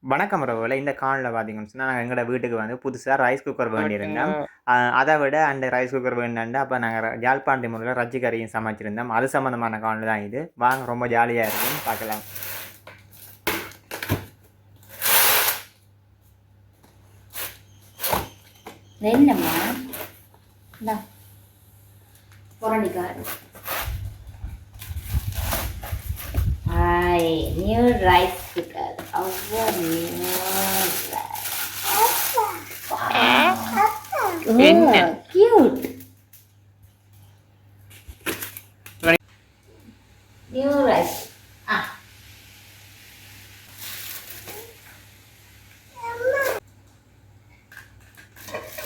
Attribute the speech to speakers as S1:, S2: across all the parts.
S1: வணக்கம் உறவுகளே. இந்த காணொளில பார்த்தீங்கன்னு சொன்னா, நாங்க எங்களோட வீட்டுக்கு வந்து புதுசா ரைஸ் குக்கர் வேண்டியிருந்தோம்.
S2: ஓகேங்க.
S1: அத விட அந்த ரைஸ் குக்கர் வேண்டான்ட்டு அப்ப நாங்க யாழ்ப்பாணத்து முறையில ரஜ்ஜி கறியும் சமைச்சிருந்தோம். அது சம்மந்தமான காணொளி தான் இது. வாங்க ரொம்ப ஜாலியா இருக்கும். பார்க்கலாம்.
S3: என்னம்மா இந்தா புரணிக்காரு நியூ ரைஸ் குக்கர் அவ்வளோ
S2: என்ன?
S3: Cute new rice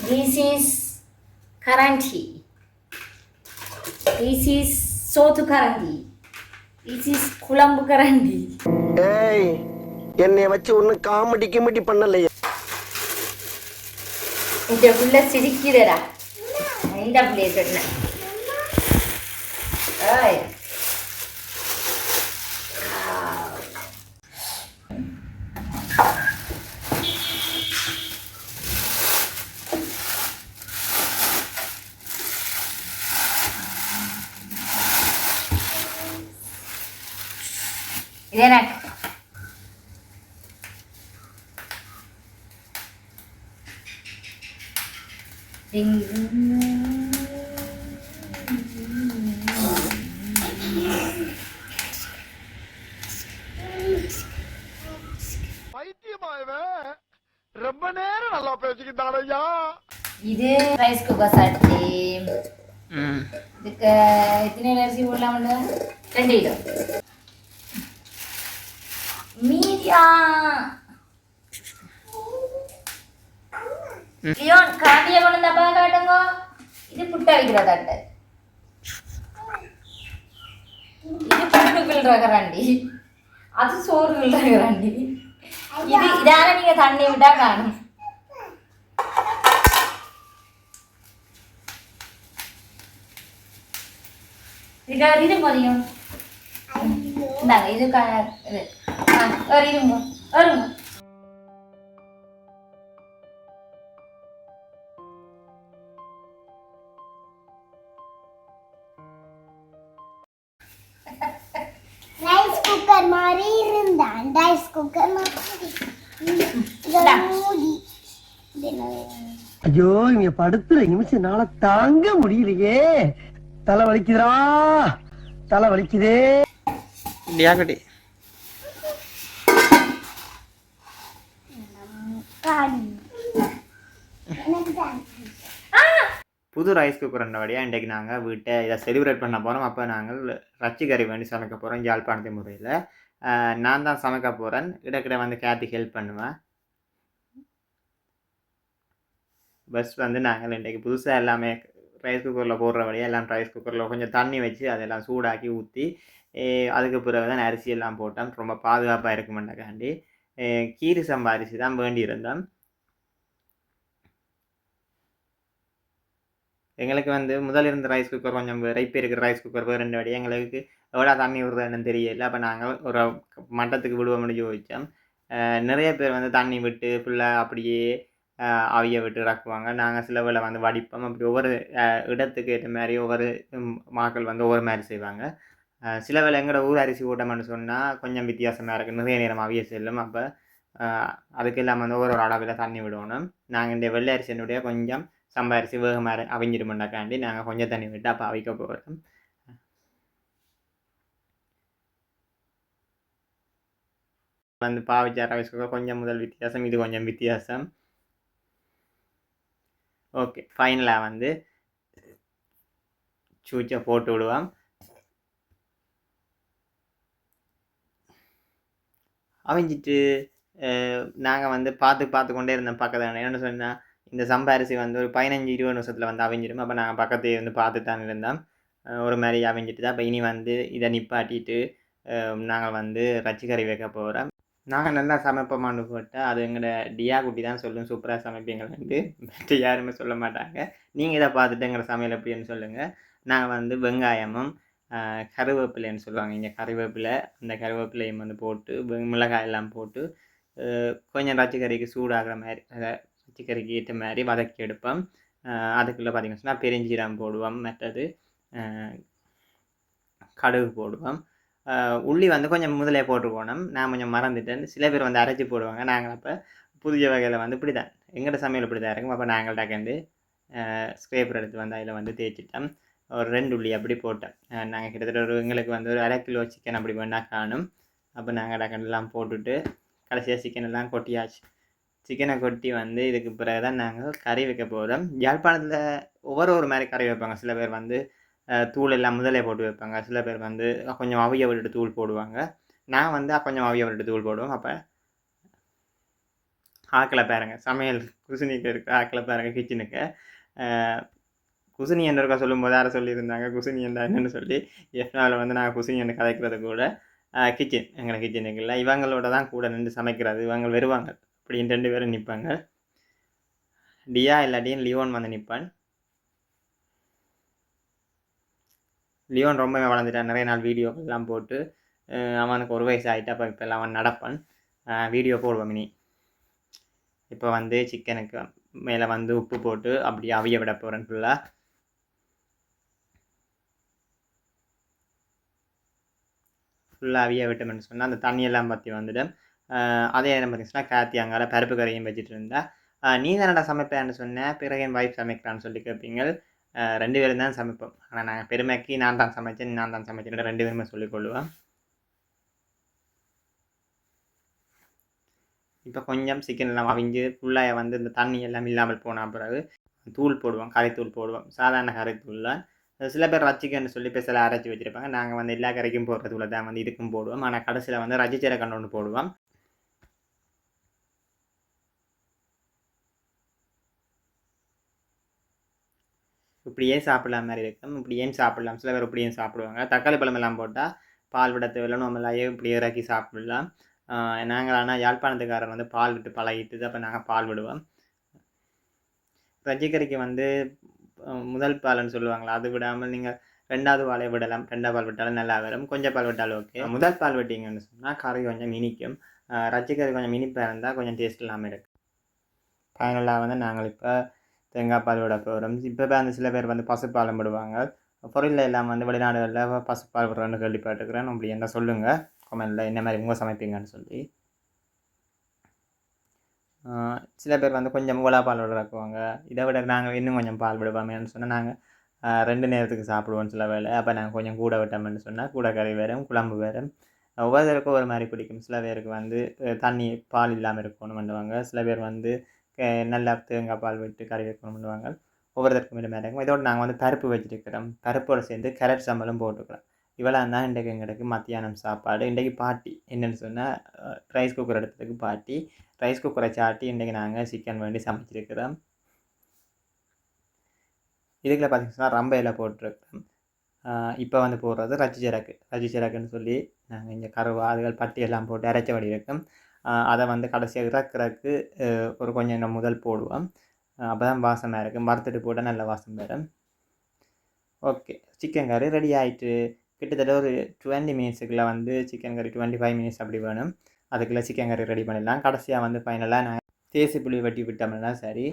S3: this is karanti, this is sotu karanti, this is kulambu karanti.
S4: ஏய் என்னை வச்சு ஒன்னும் காமெடி கிமெடி பண்ணலையே.
S3: இந்த புள்ள சிரிக்கிறடா. இந்த புள்ளைய சொன்னேன். ஏய் இதே எனக்கு
S4: பைத்தியமாயவன் ரொம்ப நேரம் நல்லா பேசிக்கிட்டான் ஐயா.
S3: இது ரைஸ் குக்கர் சட்டி. இதுக்கு எத்தனை அரிசி போடலாம்னு 2 கிலோ மீடியா லியோன் காண்டியை கொண்டு வந்தப்பா காட்டுங்க. இது புட்டை வைக்கிற தட்டு, இது புட்டு கிள்ற கரண்டி, அது சோறு கிள்ற கரண்டி. இது இதால நீங்க தண்ணி விட்டா காணும். இதுக்காக இது போதியும். இந்தாங்க இது இது இருங்க வருங்க.
S5: ரைஸ் குக்கர் மாதிரி இருந்தான். ரைஸ் குக்கர் மாதிரி மூடி.
S4: ஐயோ இங்க படுத்துற நிமிஷம் நாள தாங்க முடியலையே. தலை வலிக்குதுடா, தலை வலிக்குதே.
S2: டியாகடி
S1: புது ரைஸ் குக்கர் வழியாக இன்றைக்கு நாங்கள் வீட்டை இதை செலிப்ரேட் பண்ண போகிறோம். அப்போ நாங்கள் ரச்சி கறி வேண்டி சமைக்க போகிறோம் யாழ்ப்பாணத்து முறையில். நான் தான் சமைக்க போகிறேன். இடக்கிட வந்து கேத்தி ஹெல்ப் பண்ணுவேன். பஸ் வந்து நாங்கள் இன்றைக்கு புதுசாக எல்லாமே ரைஸ் குக்கரில் போடுற வழியாக எல்லாம் ரைஸ் குக்கரில் கொஞ்சம் தண்ணி வச்சு அதெல்லாம் சூடாக்கி ஊற்றி அதுக்கு பிறகு தான் அரிசி எல்லாம் போட்டோம். ரொம்ப பாதுகாப்பாக இருக்குமெண்டாக்காண்டி கீரி சம்பா அரிசி தான் வேண்டி இருந்தோம். எங்களுக்கு வந்து முதல் இருந்த ரைஸ் குக்கர் கொஞ்சம் இப்போ இருக்கிற ரைஸ் குக்கர் வேறு 2 வழி எங்களுக்கு எவ்வளோ தண்ணி விடுறதுன்னு தெரியல. அப்போ நாங்கள் ஒரு மட்டத்துக்கு விடுவோம்னு யோசித்தோம். நிறைய பேர் வந்து தண்ணி விட்டு ஃபுல்லாக அப்படியே அவிய விட்டு இறக்குவாங்க. நாங்கள் சில வேளை வந்து வடிப்போம். அப்படி ஒவ்வொரு இடத்துக்கு ஏற்ற மாதிரி ஒவ்வொரு மாக்கள் வந்து ஒவ்வொரு மாதிரி செய்வாங்க. சில வேளை எங்களோட ஊர் அரிசி ஓட்டம்னு சொன்னால் கொஞ்சம் வித்தியாசமாக இருக்குது. நிறைய நேரம் அவிய செல்லும். அப்போ அதுக்கெல்லாம் வந்து ஒவ்வொரு அளவில் தண்ணி விடணும். நாங்கள் இந்த வெள்ளை அரிசியினுடைய கொஞ்சம் சம்பா அரிசி வேகமாக அவிஞ்சிடுமெண்டாக்காண்டி நாங்கள் கொஞ்சம் தண்ணி விட்டு அப்போ அவிக்க போகிறோம். வந்து பாவிச்சா ரைஸ் குக்கர் கொஞ்சம் முதல் வித்தியாசம், இது கொஞ்சம் வித்தியாசம். ஓகே, ஃபைனலாக வந்து சூச்சை போட்டு விடுவோம். அவிஞ்சிட்டு நாங்கள் வந்து பார்த்து கொண்டே இருந்தோம் பக்கத்தில். என்ன சொன்னால் இந்த சம்பா அரிசி வந்து ஒரு 15-20 நிமிஷத்தில் வந்து அவிஞ்சிடும். அப்போ நாங்கள் பக்கத்தையே வந்து பார்த்து தான் இருந்தோம். ஒரு மாதிரி அவிஞ்சிட்டு தான். அப்போ இனி வந்து இதை நிப்பாட்டிட்டு நாங்கள் வந்து ரச்சி கறி வைக்க போகிறோம். நாங்கள் நல்லா சமைப்போமான்னு போட்டால் அது எங்களோட டியா குட்டி தான் சொல்லும் சூப்பராக சமைப்பீங்கள்ட்டு. மற்ற யாருமே சொல்ல மாட்டாங்க. நீங்கள் இதை பார்த்துட்டு எங்களோட சமையல் எப்படின்னு சொல்லுங்கள். நாங்கள் வந்து வெங்காயமும் கருவேப்பிலைன்னு சொல்லுவாங்க இங்கே கருவேப்பிலை, அந்த கருவேப்பிலையும் வந்து போட்டு மிளகாய் எல்லாம் போட்டு கொஞ்சம் ரச்சிக்கறிக்கு சூடாகிற மாதிரி ரச்சிக்கறிக்கு ஏற்ற மாதிரி வதக்கி எடுப்போம். அதுக்குள்ளே பார்த்திங்கன்னு சொன்னால் பெருஞ்சீரகம் போடுவோம், மற்றது கடுகு போடுவோம். உள்ளி வந்து கொஞ்சம் முதலே போட்டுருக்கணும், நான் கொஞ்சம் மறந்துட்டேன். சில பேர் வந்து அரைச்சி போடுவாங்க. நாங்கள் அப்போ புதிய வகையில் வந்து இப்படி தான் எங்களோட சமையல் இப்படி தான் இருக்கும். அப்போ நாங்கள் டக்கண்டு ஸ்க்ரேப்பர் எடுத்து வந்து அதில் வந்து தேய்ச்சிட்டோம். ஒரு 2 உள்ளி அப்படி போட்டேன். நாங்கள் கிட்டத்தட்ட எங்களுக்கு வந்து ஒரு 1/2 கிலோ சிக்கன் அப்படி வேணால் காணும். அப்போ நாங்கள் டக்கண்டெல்லாம் போட்டுட்டு கடைசியாக சிக்கன் எல்லாம் கொட்டியாச்சு. சிக்கனை கொட்டி வந்து இதுக்கு பிறகு தான் நாங்கள் கறி வைக்க போகிறோம். யாழ்ப்பாணத்தில் ஒவ்வொரு மாதிரி கறி வைப்பாங்க. சில பேர் வந்து தூள் எல்லாம் முதலே போட்டு வைப்பாங்க. சில பேர் வந்து கொஞ்சம் அவிய விட்டுட்டு தூள் போடுவாங்க. நான் வந்து கொஞ்சம் அவிய விட்டுட்டு தூள் போடுவோம். அப்போ ஆக்களை பாருங்க, சமையல் குசினிக்கு இருக்க ஆக்களை பாருங்க. கிச்சனுக்கு குசினி என்றக்கா சொல்லும்போது யாரை சொல்லியிருந்தாங்க குசினி என்றா என்னென்னு சொல்லி. எஃப்னாவில் வந்து நாங்கள் குசினி என்று கதைக்கிறது கூட கிச்சன் எங்களை கிச்சனுக்கு இல்லை, இவங்களோட தான் கூட நின்று சமைக்கிறது. இவங்க வருவாங்க அப்படின்னு 2 பேரும் நிற்பாங்க. டியா இல்லாட்டியும் லியோன் வந்து நிற்பான். லியோன் ரொம்பவே வளர்ந்துட்டான். நிறைய நாள் வீடியோக்கெல்லாம் போட்டு அவனுக்கு 1 வயசு ஆகிட்டு. அப்போ இப்போ அவன் நடப்பான். வீடியோ போடுவோம் இனி. இப்போ வந்து சிக்கனுக்கு மேலே வந்து உப்பு போட்டு அப்படி அவிய விட போகிறேன் ஃபுல்லாக. அவிய விட்டோம்னு சொன்னால் அந்த தண்ணியெல்லாம் பற்றி வந்துடும். அதே நேரம் பார்த்தீங்கன்னா காத்தி அங்கால பருப்பு கறியும் வச்சுட்டு இருந்தா, நீ தானடா சமைப்பேன்னு சொன்னேன், பிறகு என் வைஃப் சமைக்கிறான்னு சொல்லி கேட்பீங்க. 2 பேரும் தான் சமைப்போம். ஆனால் நாங்கள் பெருமைக்கு நான் தான் சமைச்சேன் 2 பேருமே சொல்லிக்கொள்ளுவோம். இப்போ கொஞ்சம் சிக்கன் எல்லாம் அவிஞ்சு ஃபுல்லாக வந்து இந்த தண்ணி எல்லாம் இல்லாமல் போன பிறகு தூள் போடுவோம், கறித்தூள் போடுவோம். சாதாரண கறித்தூள் தான். சில பேர் ரச்சிக்கன்னு சொல்லி பெருசில் அரைச்சி வச்சுருப்பாங்க. நாங்கள் வந்து எல்லா கறிக்கும் போடுற தூளை தான் வந்து இதுக்கும் போடுவோம். ஆனால் கடைசியில் வந்து ரச்சிச்சீரை கண்டு ஒன்று போடுவோம். இப்படியே சாப்பிடலாம் மாதிரி இருக்கும். இப்படியும் சாப்பிடலாம். சில பேர் இப்படியும் சாப்பிடுவாங்க. தக்காளி பழம் எல்லாம் போட்டால் பால் விட தேவையில்லை, நம்மளாயே இப்படியே இறக்கி சாப்பிடலாம். நாங்கள் ஆனால் யாழ்ப்பாணத்துக்காரர் வந்து பால் விட்டு பழகிட்டு, அப்போ நாங்கள் பால் விடுவோம். ரஜிக்கறிக்கு வந்து முதல் பால்னு சொல்லுவாங்களா, அது விடாமல் நீங்கள் 2வது பாலை விடலாம். 2வது பால் விட்டாலும் நல்லா வரும். கொஞ்சம் பால் விட்டாலும் ஓகே. முதல் பால் விட்டீங்கன்னு சொன்னால் கறி கொஞ்சம் இனிக்கும். ரஜிக்கறி கொஞ்சம் இனிப்பாக இருந்தால் கொஞ்சம் டேஸ்ட் இல்லாமல் இருக்கும். ஃபைனலாக வந்து நாங்கள் இப்போ தேங்காய் பால் விட போகிறோம். இப்போ அந்த சில பேர் வந்து பசுப்பாலும் விடுவாங்க. பொருளில் எல்லாம் வந்து வெளிநாடுகளில் பசுப்பால் விடுறோன்னு கேள்விப்பட்டுக்கிறேன். அப்படி என்ன சொல்லுங்கள் கமெண்டில், என்ன மாதிரி உங்கள் சமைப்பீங்கன்னு சொல்லி. சில பேர் வந்து கொஞ்சம் பால் விடுறாக்குவாங்க. இதை விட நாங்கள் இன்னும் கொஞ்சம் பால் விடுவோமேன்னு சொன்னால் நாங்கள் 2 நேரத்துக்கு சாப்பிடுவோம் சில வேளை. அப்போ நாங்கள் கொஞ்சம் கூட விட்டோம்னு சொன்னால் கூட கறி வரும், குழம்பு வரும். ஒவ்வொருத்தருக்கும் ஒரு மாதிரி பிடிக்கும். சில பேருக்கு வந்து தண்ணி பால் இல்லாமல் இருக்கணும் பண்ணுவாங்க. சில பேர் வந்து நல்லா தேங்காய் பால் விட்டு கறி வைக்கணும் பண்ணுவாங்க. ஒவ்வொருத்தருக்கும் இந்த மாதிரி இருக்கும். இதோடு நாங்கள் வந்து பருப்பு வச்சுருக்கிறோம். பருப்போடு சேர்ந்து கேரட் சம்பளும் போட்டுக்கிறோம். இவ்வளோ தான் இன்றைக்கு எங்களுக்கு மத்தியானம் சாப்பாடு. இன்றைக்கு பார்ட்டி என்னென்னு சொன்னால் ரைஸ் குக்கர் எடுத்ததுக்கு பார்ட்டி. ரைஸ் குக்கரை சாட்டி இன்றைக்கி நாங்கள் சிக்கன் வேண்டி சமைச்சிருக்கிறோம். இதுக்குள்ள பார்த்திங்கன்னா ரம்பையில் போட்டிருக்கிறோம். இப்போ வந்து போடுறது ரச்சிச்சரக்குன்னு சொல்லி நாங்கள் இங்கே கருவா அதுகள் பட்டி எல்லாம் போட்டு அரைச்ச வடி இருக்கும். அதை வந்து கடைசியாக இறக்குறதுக்கு ஒரு கொஞ்சம் முதல் போடுவோம். அப்போ தான் வாசமாக இருக்கும். வறுத்துட்டு போட்டால் நல்ல வாசம் வரும். ஓகே, சிக்கன் கறி ரெடி ஆகிட்டு. கிட்டத்தட்ட ஒரு 20 மினிட்ஸுக்குள்ளே வந்து சிக்கன் கறி 25 மினிட்ஸ் அப்படி வேணும். அதுக்குள்ளே சிக்கன் கறி ரெடி பண்ணிடலாம். கடைசியாக வந்து ஃபைனலாக நான் தேசி புளி வெட்டி விட்டோம்னா சரி,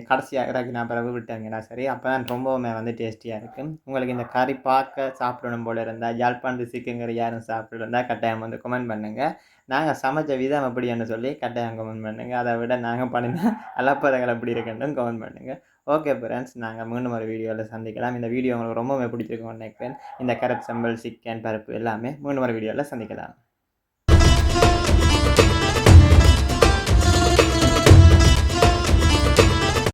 S1: கடைசியாக இறக்கினா பிறகு விட்டாங்கன்னா சரி, அப்போ தான் ரொம்பவுமே வந்து டேஸ்டியாக இருக்கும். உங்களுக்கு இந்த கறி பார்க்க சாப்பிடணும் போல் இருந்தால், யாழ்ப்பாணத்து சிக்கன் கறி யாரும் சாப்பிட்ருந்தால் கட்டாயம் வந்து கமெண்ட் பண்ணுங்கள். நாங்கள் சமைச்ச விதம் எப்படின்னு சொல்லி கட்டாயம் கமெண்ட் பண்ணுங்கள். அதை விட நாங்கள் பண்ணினா அலப்பறங்கள் எப்படி இருக்குன்னு கமெண்ட் பண்ணுங்கள். ஓகே ஃப்ரெண்ட்ஸ், நாங்கள் மீண்டும் ஒரு வீடியோவில் சந்திக்கலாம். இந்த வீடியோ உங்களுக்கு ரொம்பவே பிடிச்சிருக்கும்னு நினைக்கிறேன். இந்த கேரட் சம்பல், சிக்கன், பருப்பு எல்லாமே மீண்டும் ஒரு வீடியோவில் சந்திக்கலாம்.